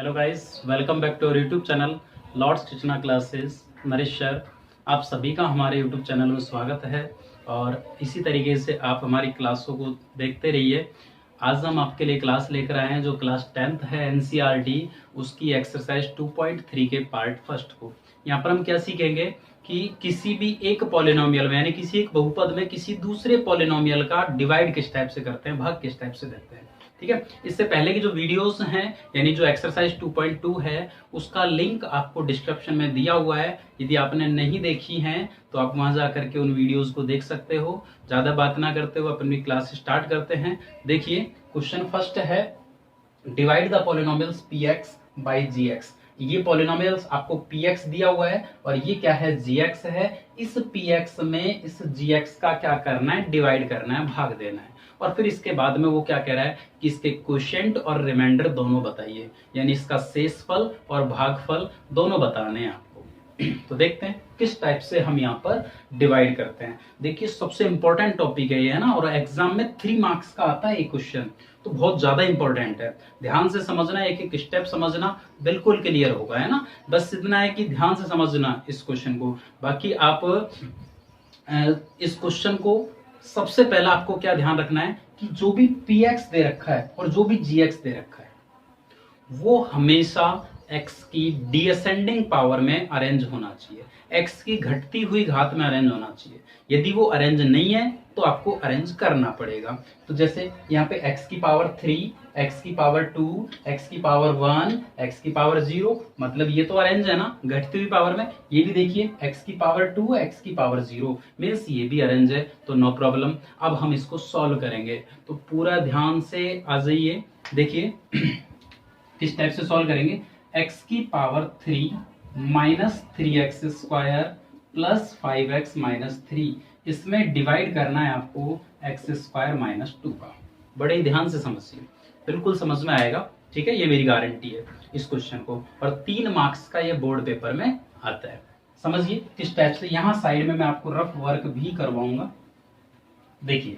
Hello guys, welcome back to our YouTube channel lords टिचना classes. Naresh sir, आप सभी का हमारे यूट्यूब चैनल में स्वागत है और इसी तरीके से आप हमारी क्लासों को देखते रहिए। आज हम आपके लिए क्लास लेकर आए हैं जो क्लास 10th है एनसीईआरटी, उसकी एक्सरसाइज 2.3 के पार्ट फर्स्ट को। यहाँ पर हम क्या सीखेंगे कि किसी भी एक पॉलिनोमियल में यानी किसी एक बहुपद में किसी दूसरे पॉलिनोमियल का डिवाइड किस टाइप से करते हैं, भाग किस टाइप से देते हैं। ठीक है, इससे पहले की जो वीडियोस हैं यानी जो एक्सरसाइज 2.2 है उसका लिंक आपको डिस्क्रिप्शन में दिया हुआ है। यदि आपने नहीं देखी हैं तो आप वहां जा करके उन वीडियोस को देख सकते हो। ज्यादा बात ना करते हुए अपनी क्लास स्टार्ट करते हैं। देखिए, क्वेश्चन फर्स्ट है, divide the polynomials px by gx। ये पॉलिनोमियल्स आपको px दिया हुआ है और ये क्या है, gx है। इस px में इस gx का क्या करना है, डिवाइड करना है, भाग देना है। और फिर इसके बाद में वो क्या कह रहा है कि इसके क्वोशिएंट और रिमाइंडर दोनों बताइए, यानी इसका शेषफल और भागफल दोनों बताने हैं आपको। तो देखते हैं किस टाइप से हम यहाँ पर डिवाइड करते हैं। देखिए, सबसे इंपॉर्टेंट टॉपिक है ये, है ना, और एग्जाम में 3 मार्क्स का आता है ये क्वेश्चन, तो बहुत ज्यादा इंपॉर्टेंट है। ध्यान से समझना, एक एक स्टेप समझना, बिल्कुल क्लियर होगा, है ना। बस इतना है कि ध्यान से समझना इस क्वेश्चन को। बाकी आप इस क्वेश्चन को सबसे पहला आपको क्या ध्यान रखना है कि जो भी px दे रखा है और जो भी gx दे रखा है वो हमेशा x की डिसेंडिंग पावर में अरेंज होना चाहिए, x की घटती हुई घात में अरेंज होना चाहिए। यदि वो अरेंज नहीं है तो आपको अरेंज करना पड़ेगा। तो जैसे यहाँ पे x की पावर 3, x की पावर 2, x की पावर 1, x की पावर 0, मतलब ये तो अरेंज है ना, घटती हुई पावर में। ये भी देखिए x की पावर 2, x की पावर 0, मीन्स ये भी अरेंज है, तो नो प्रॉब्लम। अब हम इसको सॉल्व करेंगे, तो पूरा ध्यान से आ जाइए। देखिए किस टाइप से सॉल्व करेंगे, x की power 3 minus 3x square plus 5x minus 3, इसमें डिवाइड करना है आपको x स्क्वायर माइनस 2 का। बड़े ही ध्यान से समझिए, बिल्कुल समझ में आएगा। ठीक है, ये मेरी गारंटी है इस क्वेश्चन को, और 3 मार्क्स का ये बोर्ड पेपर में आता है। समझिए किस टाइप से। यहाँ साइड में मैं आपको रफ वर्क भी करवाऊंगा। देखिए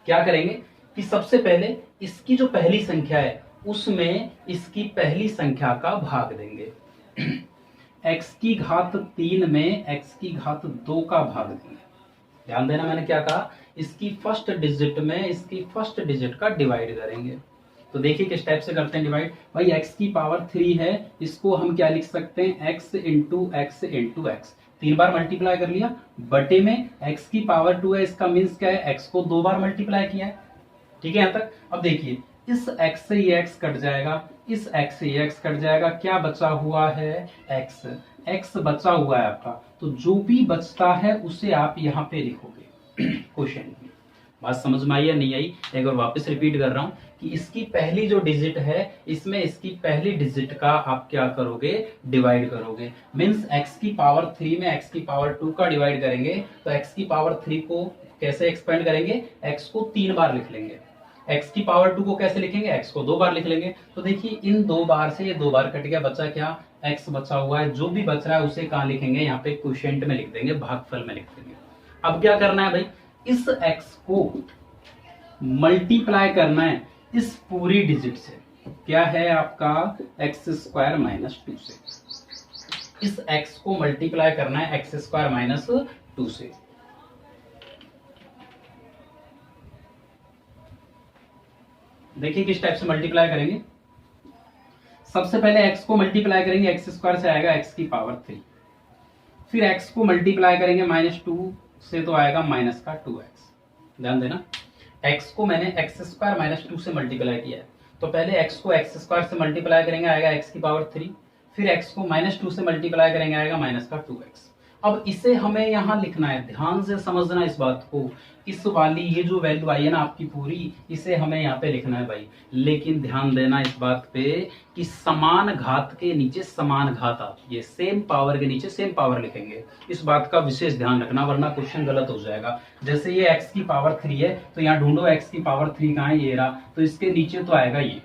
क्या करेंगे कि सबसे पहले इसकी जो पहली संख्या है उसमें इसकी पहली संख्या का भाग देंगे। x की घात 3 में x की घात 2 का भाग देंगे। ध्यान देना, मैंने क्या कहा, इसकी फर्स्ट डिजिट में इसकी फर्स्ट डिजिट का डिवाइड करेंगे। तो देखिए किस टाइप से करते हैं डिवाइड। भाई x की पावर 3 है, इसको हम क्या लिख सकते हैं, x into x into x. 3 बार मल्टीप्लाई कर लिया, बटे में x की पावर 2 है, इसका मीन्स क्या है, x को 2 बार मल्टीप्लाई किया है। ठीक है यहाँ तक। अब देखिए इस x से ये x कट जाएगा, इस x से ये x कट जाएगा, क्या बचा हुआ है, x बचा हुआ है आपका। तो जो भी बचता है उसे आप यहाँ पे लिखोगे क्वेश्चन में। बात समझ में आई या नहीं आई? एक बार वापस रिपीट कर रहा हूँ कि इसकी पहली जो डिजिट है इसमें इसकी पहली डिजिट का आप क्या करोगे, डिवाइड करोगे। मीन्स x की पावर 3 में x की पावर 2 का डिवाइड करेंगे, तो x की पावर 3 को कैसे एक्सपेंड करेंगे, x को 3 बार लिख लेंगे। x की पावर 2 को कैसे लिखेंगे, x को 2 बार लिख लेंगे। तो देखिए इन 2 बार से ये 2 बार कट गया, बचा क्या, x बचा हुआ है। जो भी बच रहा है उसे कहाँ लिखेंगे, यहाँ पे क्वोशिएंट में लिख देंगे, भागफल में लिख देंगे। अब क्या करना है भाई, इस x को मल्टीप्लाई करना है इस पूरी डिजिट से, क्या है आपका, एक्स स्क्वायर माइनस 2 से। इस x को मल्टीप्लाई करना है एक्स स्क्वायर माइनस 2 से। देखिए किस टाइप से मल्टीप्लाई करेंगे। सबसे पहले x को मल्टीप्लाई करेंगे, एक्स स्क्वायर से आएगा x की पावर 3, फिर x को मल्टीप्लाई करेंगे माइनस 2 से, तो आएगा माइनस का 2x। ध्यान देना, x को मैंने एक्स स्क्वायर माइनस 2 से मल्टीप्लाई किया है, तो पहले x को एक्स स्क्वायर से मल्टीप्लाई करेंगे, आएगा x की पावर 3, फिर x को माइनस 2 से मल्टीप्लाई करेंगे, आएगा माइनस का 2x। अब इसे हमें यहाँ लिखना है, ध्यान से समझना इस बात को। इस वाली ये जो वैल्यू आई है ना आपकी पूरी, इसे हमें यहाँ पे लिखना है भाई। लेकिन ध्यान देना इस बात पे कि समान घात के नीचे समान घात आती है, सेम पावर के नीचे सेम पावर लिखेंगे। इस बात का विशेष ध्यान रखना, वरना क्वेश्चन गलत हो जाएगा। जैसे ये x की पावर 3 है, तो यहाँ ढूंढो x की पावर 3 कहाँ है, ये रहा, तो इसके नीचे तो आएगा ये।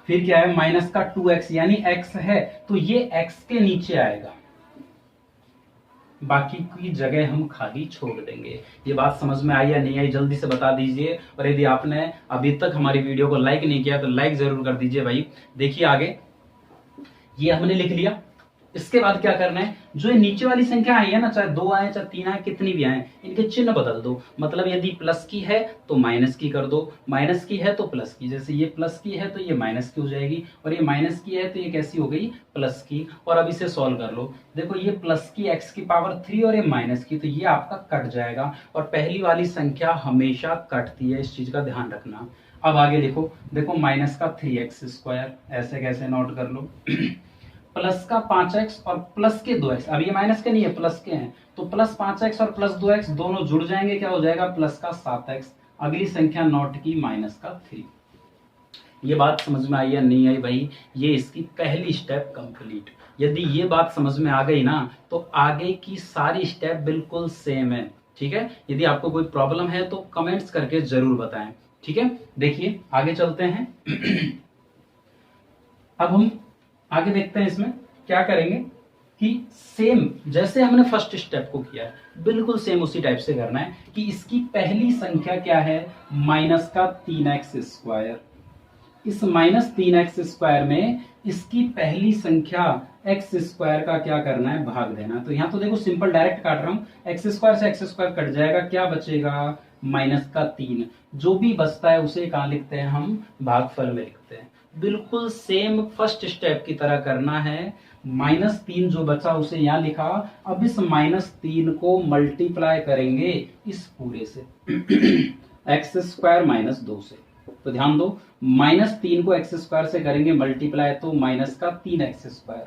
फिर क्या है, माइनस का 2x, यानी x है तो ये x के नीचे आएगा, बाकी की जगह हम खाली छोड़ देंगे। ये बात समझ में आई या नहीं आई, जल्दी से बता दीजिए। और यदि आपने अभी तक हमारी वीडियो को लाइक नहीं किया तो लाइक जरूर कर दीजिए भाई। देखिए आगे, ये हमने लिख लिया। इसके बाद क्या करना है, जो ये नीचे वाली संख्या आई है ना, चाहे 2 आए चाहे 3 आए, कितनी भी आए, इनके चिन्ह बदल दो। मतलब यदि प्लस की है तो माइनस की कर दो, माइनस की है तो प्लस की। जैसे ये प्लस की है तो ये माइनस की हो जाएगी, और ये माइनस की है तो ये कैसी हो गई, प्लस की। और अब इसे सॉल्व कर लो। देखो ये प्लस की x की पावर 3 और ये माइनस की, तो ये आपका कट जाएगा। और पहली वाली संख्या हमेशा कटती है, इस चीज का ध्यान रखना। अब आगे लिखो, देखो माइनस का 3x², ऐसे कैसे नोट कर लो प्लस का 5x और प्लस के 2x, अब ये माइनस के नहीं है प्लस के हैं, तो प्लस 5x और प्लस 2x दोनों जुड़ जाएंगे, क्या हो जाएगा, प्लस का 7x। अगली संख्या नॉट की माइनस का 3। ये बात समझ में आई या नहीं आई भाई, ये इसकी पहली स्टेप कंप्लीट। यदि ये बात समझ में आ गई ना, तो आगे की सारी स्टेप बिल्कुल सेम है। ठीक है, यदि आपको कोई प्रॉब्लम है तो कमेंट्स करके जरूर बताएं। ठीक है, देखिए आगे चलते हैं। अब हम आगे देखते हैं, इसमें क्या करेंगे कि सेम जैसे हमने फर्स्ट स्टेप को किया है, बिल्कुल सेम उसी टाइप से करना है कि इसकी पहली संख्या क्या है, माइनस का 3x²। इस -3x² में इसकी पहली संख्या x² का क्या करना है, भाग देना। तो यहाँ तो देखो सिंपल डायरेक्ट काट रहा हूँ, x² से x² कट जाएगा, क्या बचेगा, -3। जो भी बचता है उसे कहाँ लिखते हैं हम, भागफल में लिखते हैं। बिल्कुल सेम फर्स्ट स्टेप की तरह करना है। -3 जो बचा उसे यहाँ लिखा। अब इस -3 को मल्टीप्लाई करेंगे इस पूरे से x² - 2 से। तो ध्यान दो, -3 को x² से करेंगे मल्टीप्लाई तो -3x²,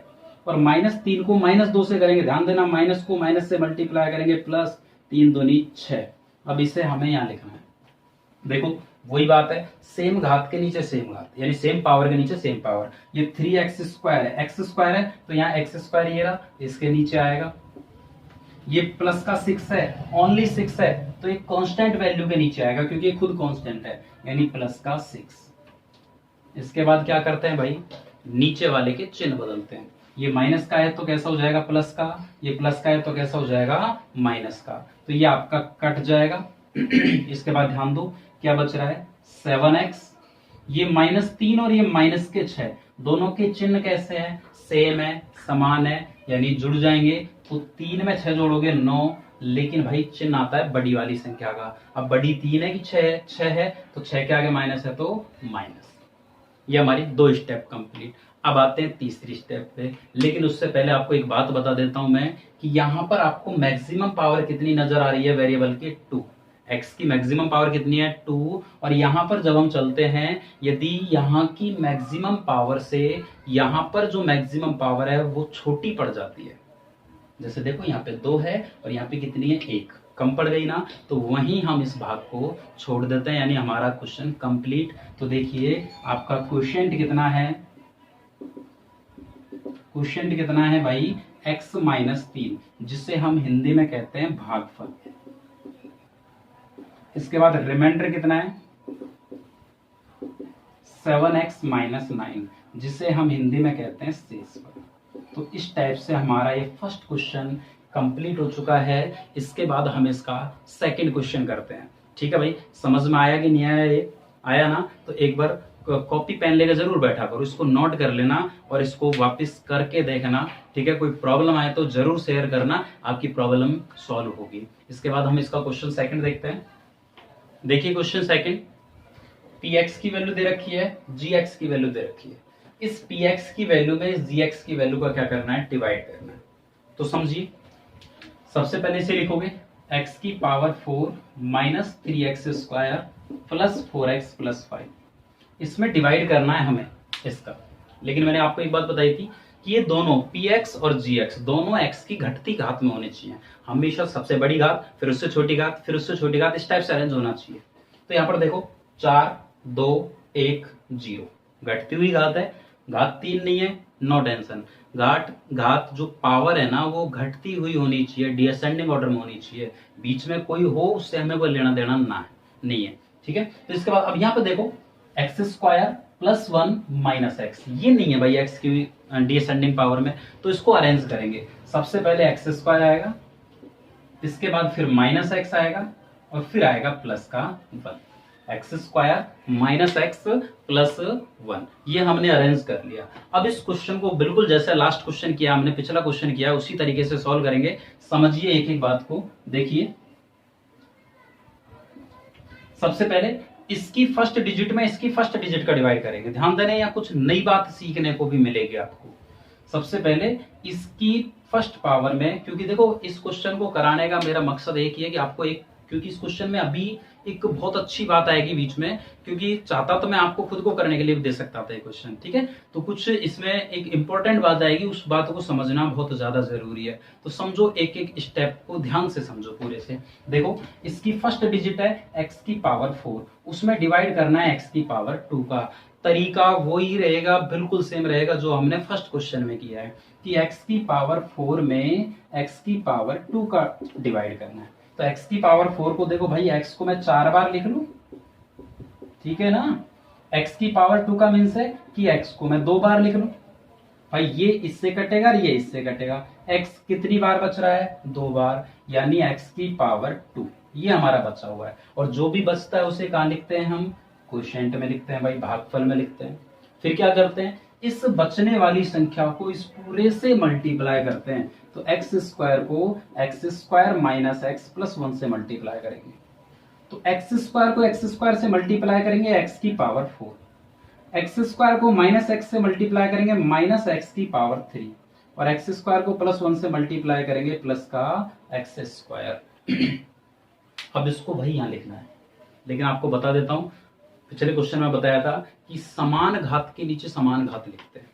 और -3 को -2 से करेंगे, ध्यान देना, माइनस को माइनस से मल्टीप्लाई करेंगे प्लस 3 दूनी 6। अब इसे हमें यहाँ लिखना है। देखो वही बात है, सेम घात के नीचे सेम घात, यानी सेम पावर के नीचे सेम पावर। ये 3x² है, x² है तो यहाँ x² ये रहा, इसके नीचे आएगा। ये प्लस का 6 है, ओनली 6 है, तो एक कांस्टेंट वैल्यू के नीचे आएगा क्योंकि ये खुद कांस्टेंट है, यानी प्लस का 6। इसके बाद क्या करते हैं भाई, नीचे वाले के चिन्ह बदलते हैं। ये माइनस का है तो कैसा हो जाएगा, प्लस का। ये प्लस का है तो कैसा हो जाएगा, माइनस का। तो ये आपका कट जाएगा। इसके बाद ध्यान दो क्या बच रहा है, 7x। ये -3 और ये -6, दोनों के चिन्ह कैसे हैं, सेम है, समान है, यानी जुड़ जाएंगे। तो 3 में 6 जोड़ोगे 9, लेकिन भाई चिन्ह आता है बड़ी वाली संख्या का। अब बड़ी 3 है कि 6 है, तो 6 के आगे माइनस है तो माइनस। ये हमारी 2 स्टेप कंप्लीट। अब आते हैं तीसरी स्टेप पे, लेकिन उससे पहले आपको एक बात बता देता हूं मैं कि यहाँ पर आपको मैक्सिमम पावर कितनी नजर आ रही है, वेरिएबल की 2। x की मैक्सिमम पावर कितनी है, 2। और यहाँ पर जब हम चलते हैं, यदि यहाँ की मैक्सिमम पावर से यहाँ पर जो मैक्सिमम पावर है वो छोटी पड़ जाती है, जैसे देखो यहाँ पे 2 है और यहाँ पे कितनी है, 1 कम पड़ गई ना, तो वहीं हम इस भाग को छोड़ देते हैं, यानी हमारा क्वेश्चन कंप्लीट। तो देखिए आपका क्वेश्चन कितना है, क्वेश्चन कितना है भाई, x - 3, जिसे हम हिंदी में कहते हैं भागफल। इसके बाद रिमाइंडर कितना है, 7x - 9, जिसे हम हिंदी में कहते हैं शेषफल। तो इस टाइप से हमारा ये फर्स्ट क्वेश्चन कंप्लीट हो चुका है। इसके बाद हम इसका सेकंड क्वेश्चन करते हैं। ठीक है भाई, समझ में आया कि नहीं आया, ये आया ना, तो एक बार कॉपी पेन लेकर जरूर बैठा करो, इसको नोट कर लेना और इसको वापस करके देखना। ठीक है, कोई प्रॉब्लम आए तो जरूर शेयर करना, आपकी प्रॉब्लम सॉल्व होगी। इसके बाद हम इसका क्वेश्चन सेकंड देखते हैं। देखिए क्वेश्चन सेकंड, px की वैल्यू दे रखी है, gx की वैल्यू दे रखी है। इस px की वैल्यू में इस gx की वैल्यू का क्या करना है, डिवाइड करना है। तो समझिए, सबसे पहले इसे लिखोगे x की power 4 - 3x² plus 4x plus 5। इसमें डिवाइड करना है हमें इसका। लेकिन मैंने आपको एक बात बताई थी कि ये दोनों px और gx दोनों x की घटती घात में होने चाहिए। हमेशा सबसे बड़ी घात, फिर उससे छोटी घात, फिर उससे छोटी घात, इस टाइप से अरेंज होना चाहिए। तो यहाँ पर देखो 4 2 1 0 घटती हुई घात है, घात 3 नहीं है, नो टेंशन। घात जो पावर है ना वो घटती हुई होनी चाहिए, डिसेंडिंग ऑर्डर में होनी चाहिए। बीच में कोई हो उससे हमें कोई लेना देना ना नहीं है। ठीक है, तो इसके बाद अब यहाँ पे देखो x² + 1 - x, ये नहीं है भाई x की डिसेंडिंग पावर में, तो इसको अरेंज करेंगे। सबसे पहले x² आएगा, इसके बाद फिर -x आएगा और फिर आएगा प्लस का 1। X square minus x plus 1, ये हमने अरेंज कर लिया। अब इस क्वेश्चन को बिल्कुल जैसे लास्ट क्वेश्चन किया हमने, पिछला क्वेश्चन किया, उसी तरीके से सॉल्व करेंगे। समझिए एक एक बात को, देखिए सबसे पहले इसकी फर्स्ट डिजिट में इसकी फर्स्ट डिजिट का डिवाइड करेंगे। ध्यान देने, या कुछ नई बात सीखने को भी मिलेगी आपको। सबसे पहले इसकी फर्स्ट पावर में, क्योंकि देखो इस क्वेश्चन को कराने का मेरा मकसद एक ही है कि आपको एक, क्योंकि इस क्वेश्चन में अभी एक बहुत अच्छी बात आएगी बीच में, क्योंकि चाहता तो मैं आपको खुद को करने के लिए भी दे सकता था ये क्वेश्चन, ठीक है, तो कुछ इसमें एक इंपॉर्टेंट बात आएगी, उस बात को समझना बहुत ज्यादा जरूरी है। तो समझो, एक एक स्टेप को ध्यान से समझो पूरे से। देखो इसकी फर्स्ट डिजिट है एक्स की पावर 4, उसमें डिवाइड करना है एक्स की पावर 2 का। तरीका वही रहेगा, बिल्कुल सेम रहेगा जो हमने फर्स्ट क्वेश्चन में किया है, कि x की पावर 4 में x की पावर 2 का डिवाइड करना है। तो x की पावर 4 को देखो भाई, x को मैं 4 बार लिख लूं, ठीक है ना। x की पावर 2 का मीन्स है कि x को मैं 2 बार लिख लूं। भाई ये इससे कटेगा, ये इससे कटेगा, x कितनी बार बच रहा है, 2 बार, यानी x की पावर 2 ये हमारा बचा हुआ है। और जो भी बचता है उसे कहां लिखते हैं हम, क्वोशिएंट में लिखते हैं भाई, भागफल में लिखते हैं। फिर क्या करते हैं, इस बचने वाली संख्या को इस पूरे से मल्टीप्लाई करते हैं। तो एक्स स्क्वायर को x square minus x plus 1 से मल्टीप्लाई करेंगे। तो एक्स स्क्वायर को एक्स स्क्वायर से मल्टीप्लाई करेंगे एक्स की पावर 4, एक्स स्क्वायर को माइनस एक्स से मल्टीप्लाई करेंगे माइनस एक्स की पावर 3, और एक्स स्क्वायर को प्लस 1 से मल्टीप्लाई करेंगे प्लस का एक्स स्क्वायर। अब इसको भाई यहां लिखना है, लेकिन आपको बता देता हूं, पिछले क्वेश्चन में बताया था कि समान घात के नीचे समान घात लिखते हैं।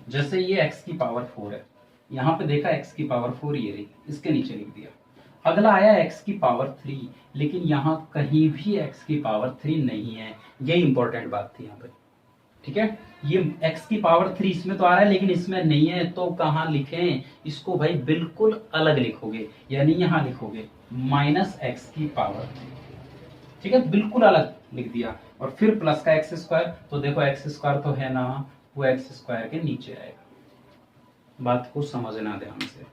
जैसे ये x की पावर 4 है, यहां पे देखा x की पावर 4 ये रही, इसके नीचे लिख दिया। अगला आया x की पावर 3, लेकिन यहां कहीं भी x की पावर 3 नहीं है, ये इंपॉर्टेंट बात थी यहाँ पे, ठीक है। ये x की पावर 3 इसमें तो आ रहा है लेकिन इसमें नहीं है, तो कहां लिखें इसको भाई, बिल्कुल अलग लिखोगे, यानी यहां लिखोगे माइनस एक्स की पावर 3, ठीक है, बिल्कुल अलग लिख दिया। और फिर प्लस का एक्स स्क्वायर, तो देखो एक्स स्क्वायर तो है ना, वो एक्स स्क्वायर के नीचे आएगा। बात को समझना ध्यान से,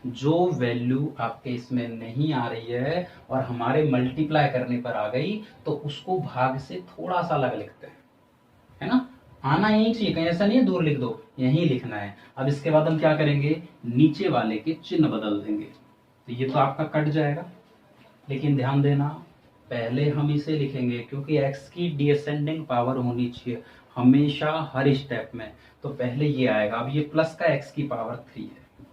जो वैल्यू आपके इसमें नहीं आ रही है और हमारे मल्टीप्लाई करने पर आ गई, तो उसको भाग से थोड़ा सा अलग लिखते हैं, है ना। आना यही चाहिए, कहीं ऐसा नहीं है दूर लिख दो, यही लिखना है। अब इसके बाद हम क्या करेंगे, नीचे वाले के चिन्ह बदल देंगे। तो ये तो आपका कट जाएगा, लेकिन ध्यान देना पहले हम इसे लिखेंगे, क्योंकि x की डिसेंडिंग पावर होनी चाहिए हमेशा हर स्टेप में। तो पहले ये आएगा, अब ये प्लस का x की पावर 3 है,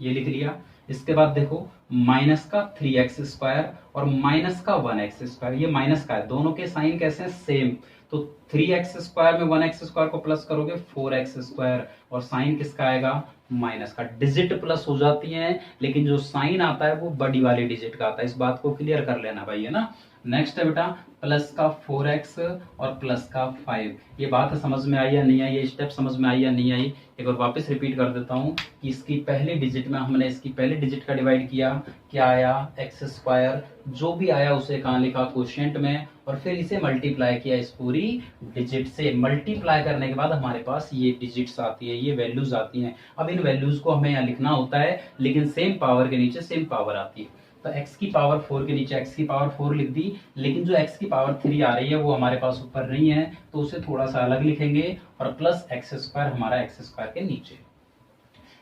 ये लिख लिया। इसके बाद देखो माइनस का 3x स्क्वायर और माइनस का 1x स्क्वायर, ये माइनस का है, दोनों के साइन कैसे हैं, सेम। तो 3x स्क्वायर में 1x स्क्वायर को प्लस करोगे 4x स्क्वायर, और साइन किसका आएगा, माइनस का। डिजिट प्लस हो जाती है, लेकिन जो साइन आता है वो बड़ी वाली डिजिट का आता है, इस बात को क्लियर कर लेना भाई, है ना। नेक्स्ट है बेटा प्लस का 4x और प्लस का 5, ये बात समझ में आई या नहीं आई, ये स्टेप समझ में आई या नहीं आई। एक बार वापस रिपीट कर देता हूँ कि इसकी पहली डिजिट में हमने इसकी पहली डिजिट का डिवाइड किया, क्या आया, एक्स स्क्वायर, जो भी आया उसे कहाँ लिखा, क्वोशिएंट में, और फिर इसे मल्टीप्लाई किया इस पूरी डिजिट से। मल्टीप्लाई करने के बाद हमारे पास ये डिजिट्स आती है, ये वैल्यूज आती हैं। अब इन वैल्यूज को हमें यहाँ लिखना होता है, लेकिन सेम पावर के नीचे सेम पावर आती है। तो x की पावर 4 के नीचे x की पावर 4 लिख दी, लेकिन जो x की पावर 3 आ रही है वो हमारे पास ऊपर नहीं है, तो उसे थोड़ा सा अलग लिखेंगे, और प्लस एक्स स्क्वायर हमारा एक्स स्क्वायर के नीचे,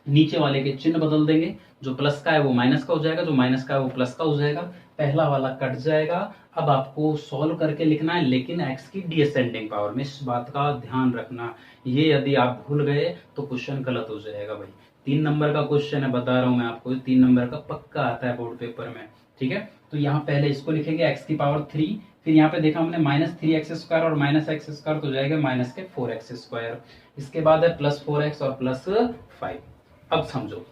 नीचे वाले के चिन्ह बदल देंगे। जो प्लस का है वो माइनस का हो जाएगा, जो माइनस का है वो प्लस का हो जाएगा, पहला वाला कट जाएगा। अब आपको सॉल्व करके लिखना है, लेकिन x की डिसेंडिंग पावर में, इस बात का ध्यान रखना, ये यदि आप भूल गए तो क्वेश्चन गलत हो जाएगा भाई। 3 नंबर का क्वेश्चन है, बता रहा हूं मैं आपको, 3 नंबर का पक्का आता है बोर्ड पेपर में, ठीक है। तो यहाँ पहले इसको लिखेंगे x की पावर 3, फिर यहाँ पे देखा हमने माइनस 3x स्क्वायर और माइनस एक्स स्क्वायर, तो जाएगा माइनस के 4x स्क्वायर। इसके बाद है प्लस 4x और प्लस 5। अब समझो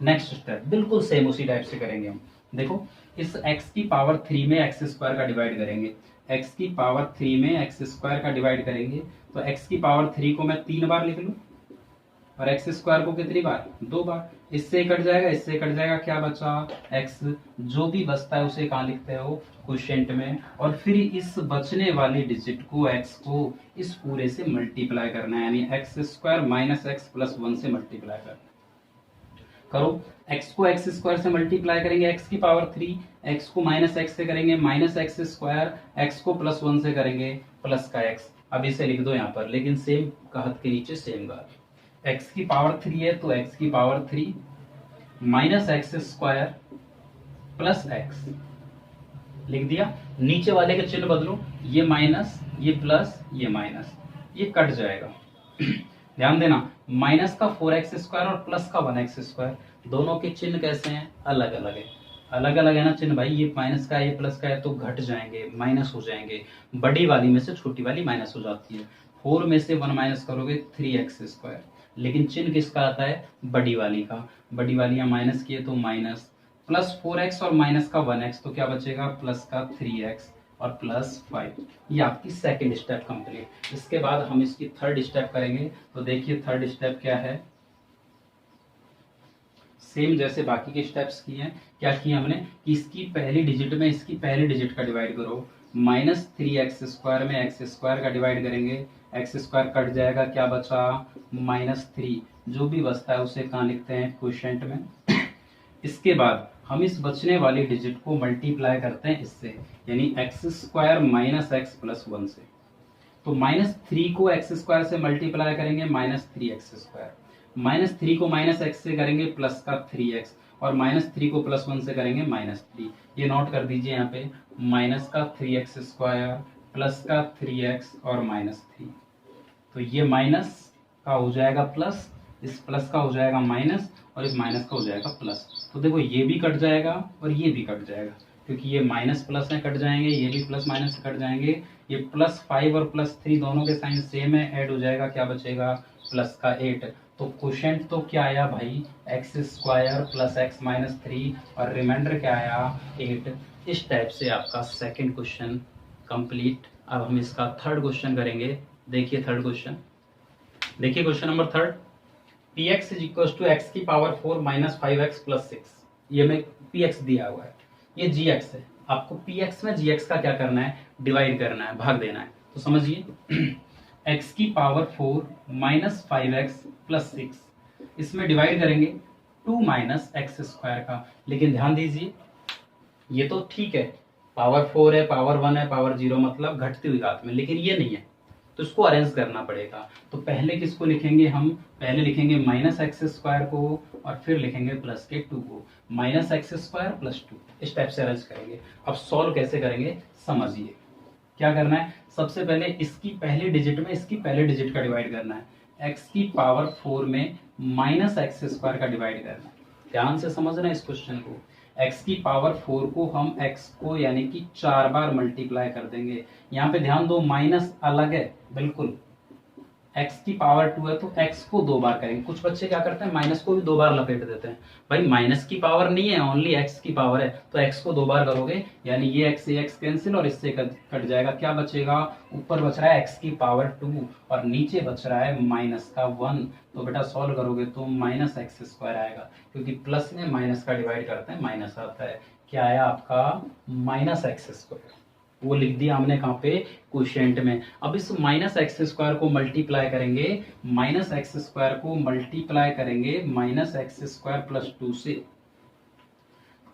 नेक्स्ट स्टेप बिल्कुल सेम उसी टाइप से करेंगे हम। देखो इस x की पावर 3 में एक्स स्क्वायर का डिवाइड करेंगे, x की पावर 3 में एक्स स्क्वायर का डिवाइड करेंगे, तो x की पावर 3 को मैं 3 बार लिख लूं, और एक्स स्क्वायर को कितनी बार, 2 बार। इससे कट जाएगा, इससे कट जाएगा, क्या बचा, x। जो भी बचता है उसे कहाँ लिखते हो, क्वोशिएंट में, और फिर इस बचने वाली डिजिट को x को इस पूरे से मल्टीप्लाई करना है, यानी x square minus x plus 1 से मल्टीप्लाई करना है। करो। x को x स्क्वायर से मल्टीप्लाई करेंगे x की पावर 3, x को माइनस x से करेंगे माइनस एक्स स्क्वायर, x को प्लस 1 से करेंगे प्लस का x। अब इसे लिख दो यहाँ पर, लेकिन सेम कहत के नीचे सेम गाल। x की पावर 3 है तो x की power 3 minus x square plus x लिख दिया। नीचे वाले के चिन्ह बदलो, ये माइनस ये प्लस ये माइनस, ये कट जाएगा। ध्यान देना, माइनस का 4x स्क्वायर और प्लस का 1x स्क्वायर, दोनों के चिन्ह कैसे हैं? अलग अलग है। अलग अलग है ना चिन्ह भाई, ये माइनस का ये प्लस का है तो घट जाएंगे, माइनस हो जाएंगे। बड़ी वाली में से छोटी वाली माइनस हो जाती है। 4 में से 1 माइनस करोगे 3x स्क्वायर, लेकिन चिन्ह किसका आता है? बड़ी वाली का। बड़ी वाली या माइनस की है तो माइनस, प्लस 4x और माइनस का 1x तो क्या बचेगा? प्लस का 3x और प्लस 5। ये आपकी सेकंड स्टेप कंप्लीट। इसके बाद हम इसकी थर्ड स्टेप करेंगे। तो देखिए थर्ड स्टेप क्या है, सेम जैसे बाकी के स्टेप्स किए हैं। क्या किया हमने कि इसकी पहली डिजिट में इसकी पहली डिजिट का डिवाइड करो। माइनस 3x स्क्वायर में x स्क्वायर का डिवाइड करेंगे, x स्क्वायर कट जाएगा, क्या बचा? माइनस 3। जो भी बचता है उसे कहाँ लिखते हैं? क्वोशिएंट में। इसके बाद हम इस बचने वाली डिजिट को मल्टीप्लाई करते हैं इससे, यानी x square minus x plus 1 से। तो माइनस 3 को एक्स स्क्वायर से मल्टीप्लाई करेंगे माइनस 3x स्क्वायर, माइनस 3 को माइनस एक्स से करेंगे प्लस का 3x, और माइनस 3 को प्लस 1 से करेंगे माइनस 3। ये नोट कर दीजिए यहाँ पे, माइनस का 3x स्क्वायर प्लस का 3x और माइनस 3। तो ये माइनस का हो जाएगा प्लस, इस प्लस का हो जाएगा माइनस, और इस माइनस का हो जाएगा प्लस। तो देखो ये भी कट जाएगा और ये भी कट जाएगा, क्योंकि ये माइनस प्लस में कट जाएंगे, ये भी प्लस माइनस से कट जाएंगे। ये प्लस 5 और प्लस 3 दोनों के साइन सेम है, ऐड हो जाएगा, क्या बचेगा? प्लस का 8। तो क्वोशिएंट तो क्या आया भाई? X square plus x minus 3, और रिमाइंडर क्या आया? 8। इस टाइप से आपका सेकेंड क्वेश्चन कंप्लीट। अब हम इसका थर्ड क्वेश्चन करेंगे। देखिए थर्ड क्वेश्चन, देखिए question number third, px is equal to x की पावर 4 माइनस 5x प्लस 6। ये में px दिया हुआ है, ये gx है। आपको px में gx का क्या करना है? डिवाइड करना है, भाग देना है। तो समझिए x की पावर 4 माइनस 5x प्लस 6, इसमें डिवाइड करेंगे 2 माइनस एक्स स्क्वायर का। लेकिन ध्यान दीजिए, ये तो ठीक है, पावर 4 है, पावर 1 है, पावर 0 मतलब घटती हुई घात में, लेकिन ये नहीं है, तो इसको अरेंज करना पड़ेगा। तो पहले किसको लिखेंगे हम? पहले लिखेंगे माइनस एक्स स्क्वायर को, और फिर लिखेंगे प्लस के 2 को। माइनस एक्स स्क्वायर प्लस 2, इस टाइप से अरेंज करेंगे। अब सॉल्व कैसे करेंगे समझिए। क्या करना है? सबसे पहले इसकी पहली डिजिट में इसकी पहले डिजिट का डिवाइड करना है। एक्स की पावर 4 में माइनस एक्स स्क्वायर का डिवाइड करना है। ध्यान से समझना इस क्वेश्चन को। x की पावर 4 को हम x को यानी कि 4 बार मल्टीप्लाई कर देंगे। यहाँ पे ध्यान दो, माइनस अलग है बिल्कुल। x की पावर 2 है तो x को 2 बार करेंगे। कुछ बच्चे क्या करते हैं, माइनस को भी 2 बार लपेट देते हैं। भाई माइनस की पावर नहीं है, ओनली x की पावर है, तो x को 2 बार करोगे, यानी ये x कैंसिल और इससे कट जाएगा। क्या बचेगा? ऊपर बच रहा है x की पावर 2 और नीचे बच रहा है माइनस का 1। तो बेटा सॉल्व करोगे तो माइनस एक्स स्क्वायर आएगा, क्योंकि प्लस में माइनस का डिवाइड करते हैं माइनस आता है। क्या आया आपका? Minus x square. वो लिख दिया हमने कहाँ पे? क्वोशिएंट में। अब इस माइनस एक्स स्क्वायर को मल्टीप्लाई करेंगे, माइनस एक्स स्क्वायर को मल्टीप्लाई करेंगे माइनस एक्स स्क्वायर प्लस 2 से।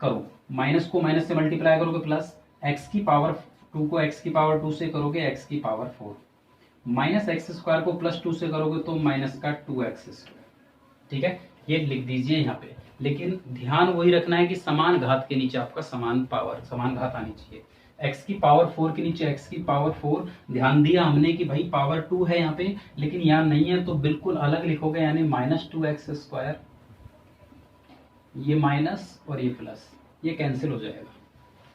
करो, माइनस को माइनस से मल्टीप्लाई करोगे प्लस, एक्स की पावर 2 को एक्स की पावर 2 से करोगे एक्स की पावर 4, माइनस एक्स स्क्वायर को प्लस 2 से करोगे तो माइनस का 2x स्क्वायर। ठीक है, ये लिख दीजिए यहाँ पे। लेकिन ध्यान वही रखना है कि समान घात के नीचे आपका समान पावर, समान घात आनी चाहिए। x की पावर 4 के नीचे x की पावर 4। ध्यान दिया हमने कि भाई पावर 2 है यहाँ पे, लेकिन यहाँ नहीं है, तो बिल्कुल अलग लिखोगे, यानी माइनस 2x स्क्वायर। ये माइनस और ये प्लस, ये कैंसिल हो जाएगा।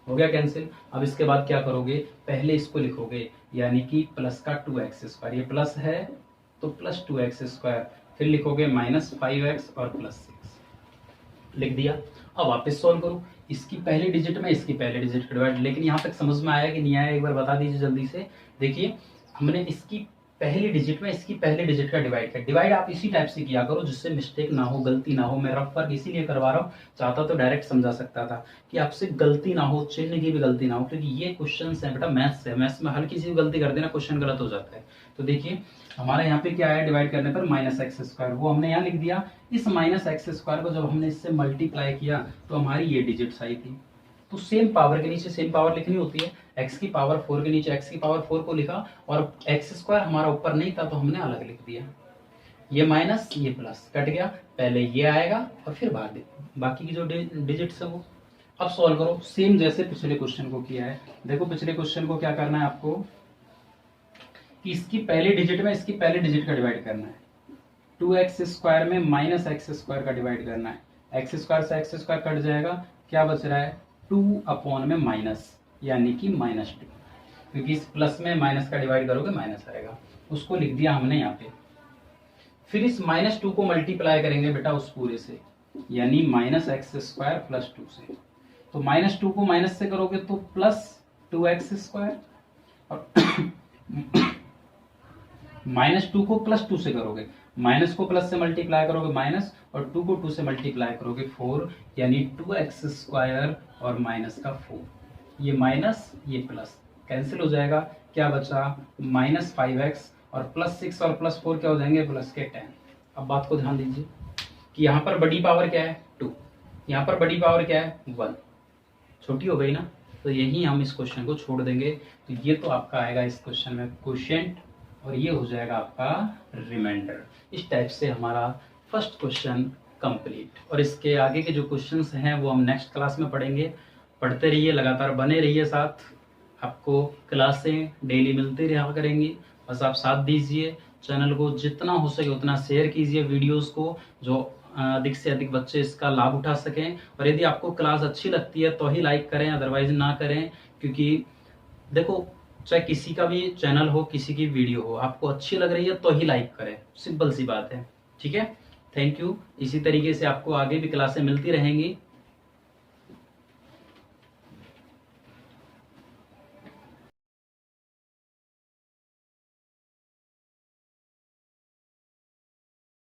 हो गया कैंसिल। अब इसके बाद क्या करोगे? पहले इसको लिखोगे, यानी कि प्लस का 2x स्क्वायर, ये प्लस है तो प्लस 2x स्क्वायर, फिर लिखोगे माइनस 5x और प्लस 6 लिख दिया। अब वापस सॉल्व करो, इसकी पहली डिजिट में इसकी पहली डिजिट का डिवाइड। लेकिन यहाँ तक समझ में आया कि नहीं आया, एक बार बता दीजिए जल्दी से। देखिए हमने इसकी पहली डिजिट में इसकी पहले डिजिट का डिवाइड कर। डिवाइड आप इसी टाइप से किया करो जिससे मिस्टेक ना हो, गलती ना हो। मैं रफ वर्क इसीलिए करवा रहा हूँ, चाहता तो डायरेक्ट समझा सकता था कि आपसे गलती ना हो, चिन्ह की भी गलती ना हो, क्योंकि ये क्वेश्चन है बेटा मैथ्स है। मैथ्स में हर किसी भी गलती कर देना क्वेश्चन गलत हो जाता है। तो देखिए हमारा यहाँ पे क्या है, डिवाइड करने पर माइनस एक्स स्क्वायर, वो हमने यहाँ लिख दिया। इस माइनस एक्स स्क्वायर को जब हमने इससे मल्टीप्लाई किया तो हमारी ये डिजिट्स आई थी। तो सेम पावर के नीचे सेम पावर लिखनी होती है। x की पावर 4 के नीचे x की पावर 4 को लिखा, और एक्स स्क्वायर हमारा ऊपर नहीं था तो हमने अलग लिख दिया। ये माइनस ये प्लस कट गया, पहले ये आएगा और फिर बाद बाकी की जो डिजिट्स है वो। अब सॉल्व करो सेम जैसे पिछले क्वेश्चन को किया है। देखो पिछले क्वेश्चन को क्या करना है आपको कि इसकी पहली डिजिट में इसकी पहले डिजिट का डिवाइड करना है। 2x स्क्वायर में माइनस एक्स स्क्वायर का डिवाइड करना है। एक्स स्क्वायर से एक्स स्क्वायर कट जाएगा, क्या बच रहा है 2 अपॉन में माइनस, यानी कि -2, क्योंकि इस प्लस में माइनस का डिवाइड करोगे माइनस आएगा। उसको लिख दिया हमने यहाँ पे। फिर इस -2 को मल्टीप्लाई करेंगे बेटा उस पूरे से, यानी माइनस एक्स स्क्वायर प्लस 2 से। तो -2 को माइनस से करोगे तो प्लस 2x स्क्वायर, और -2 को प्लस 2 से करोगे, माइनस को प्लस से मल्टीप्लाई करोगे माइनस, और 2 को 2 से मल्टीप्लाई करोगे 4, यानी 2x स्क्वायर और माइनस का 4। ये माइनस ये प्लस कैंसिल हो जाएगा, क्या बचा -5x, और +6 और +4 क्या हो जाएंगे प्लस के 10। अब बात को ध्यान दीजिए कि यहाँ पर बड़ी पावर क्या है 2, यहाँ पर बड़ी पावर क्या है 1, छोटी हो गई ना, तो यही हम इस क्वेश्चन को छोड़ देंगे। तो ये तो आपका आएगा इस क्वेश्चन में क्वोशिएंट, और ये हो जाएगा आपका रिमाइंडर। इस टाइप से हमारा फर्स्ट क्वेश्चन कंप्लीट। और इसके आगे के जो क्वेश्चंस हैं वो हम नेक्स्ट क्लास में पढ़ेंगे। पढ़ते रहिए, लगातार बने रहिए साथ, आपको क्लासें डेली मिलती रहा करेंगी। बस आप साथ दीजिए, चैनल को जितना हो सके उतना शेयर कीजिए वीडियोस को, जो अधिक से अधिक बच्चे इसका लाभ उठा सकें। और यदि आपको क्लास अच्छी लगती है तो ही लाइक करें, अदरवाइज ना करें। क्योंकि देखो चाहे किसी का भी चैनल हो, किसी की वीडियो हो, आपको अच्छी लग रही है तो ही लाइक करें, सिंपल सी बात है। ठीक है, थैंक यू। इसी तरीके से आपको आगे भी क्लासें मिलती रहेंगी।